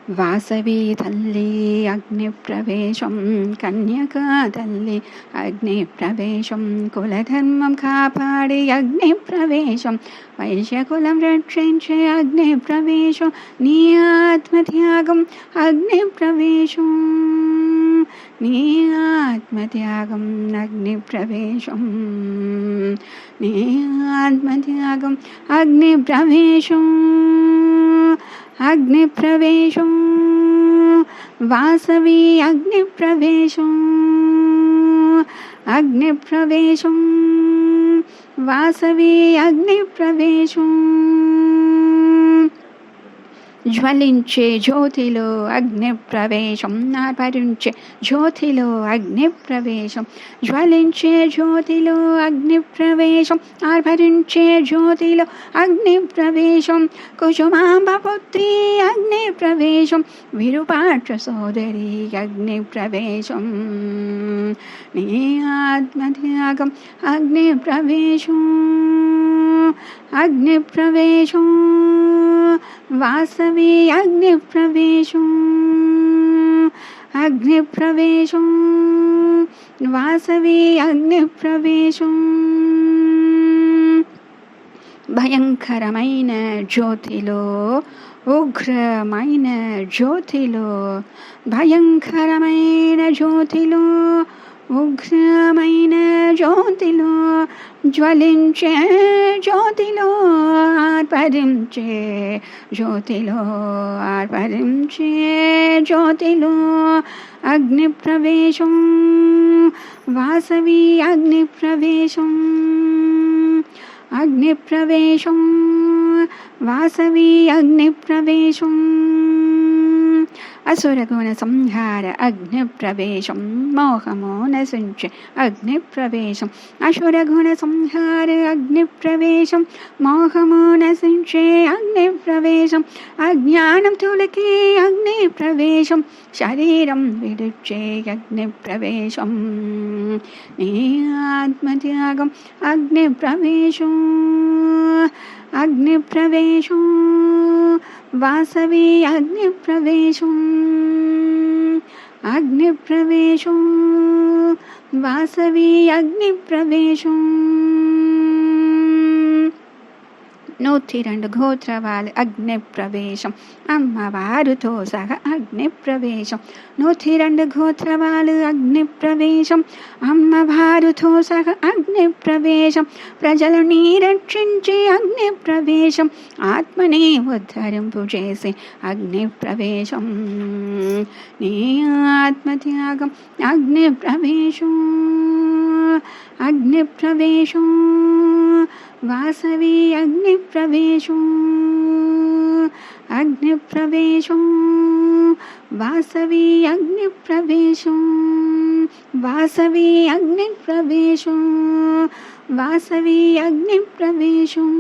వాసవి తల్లి అగ్నిప్రవేశం, కన్యకా తల్లి అగ్నిప్రవేశం, కులధర్మం కాపాడి అగ్నిప్రవేశం, వైశ్యకులం రక్షించే అగ్నిప్రవేశం, నీ ఆత్మత్యాగం అగ్నిప్రవేశం, నీ ఆత్మత్యాగం అగ్నిప్రవేశం, నీ ఆత్మత్యాగం అగ్నిప్రవేశం, అగ్నిప్రవేశం, వాసవి అగ్నిప్రవేశం, అగ్నిప్రవేశం, వాసవి అగ్నిప్రవేశం, జ్వలించే జ్యోతిలో అగ్నిప్రవేశం, ఆర్భరించే జ్యోతిలో అగ్నిప్రవేశం, జ్వలించే జ్యోతిలో అగ్నిప్రవేశం, ఆర్భరించే జ్యోతిలో అగ్నిప్రవేశం, కుసుమాంబ పుత్రి అగ్నిప్రవేశం, విరూపాక్ష సోదరి అగ్నిప్రవేశం, నీ ఆత్మత్యాగం అగ్నిప్రవేశం, అగ్నిప్రవేశం, వాసవి అగ్నిప్రవేశం, అగ్నిప్రవేశం, వాసవి అగ్నిప్రవేశం, భయంకరమైన జ్యోతిలో, ఉగ్రమైన జ్యోతిలో, భయంకరమైన జ్యోతిలో, ఉగ్రమైన జ్యోతిలో, జ్వలించే జ్యోతిలో, ఆర్పరించే జ్యోతిలో, ఆర్పరించే జ్యోతిలో అగ్నిప్రవేశం, వాసవి అగ్నిప్రవేశం, అగ్నిప్రవేశం, వాసవి అగ్నిప్రవేశం, అసురగుణ సంహార అగ్నిప్రవేశం, మోహమో నశించే అగ్నిప్రవేశం, అసురగుణ సంహార అగ్నిప్రవేశం, మోహమో నశించే అగ్నిప్రవేశం, అజ్ఞానం తొలగే అగ్నిప్రవేశం, శరీరం విడిచే అగ్నిప్రవేశం, నీ ఆత్మత్యాగం అగ్నిప్రవేశం, అగ్నిప్రవేశం, వాసవి అగ్నిప్రవేశం, అగ్నిప్రవేశం, వాసవి అగ్నిప్రవేశం, 102 గోత్రవాళ్ళ అగ్నిప్రవేశం, అమ్మవారితో సహా అగ్నిప్రవేశం, 102 గోత్రవాళ్ళ అగ్నిప్రవేశం, అమ్మవారితో సహా అగ్నిప్రవేశం, ప్రజలని రక్షించి అగ్నిప్రవేశం, ఆత్మని ఉద్ధరింపు చేసి అగ్నిప్రవేశం, నీ ఆత్మత్యాగం అగ్నిప్రవేశం, అగ్నిప్రవేశం, వాసవి అగ్నిప్రవేశం, అగ్నిప్రవేశం, వాసవి అగ్నిప్రవేశం, వాసవి అగ్నిప్రవేశం, వాసవి అగ్నిప్రవేశం.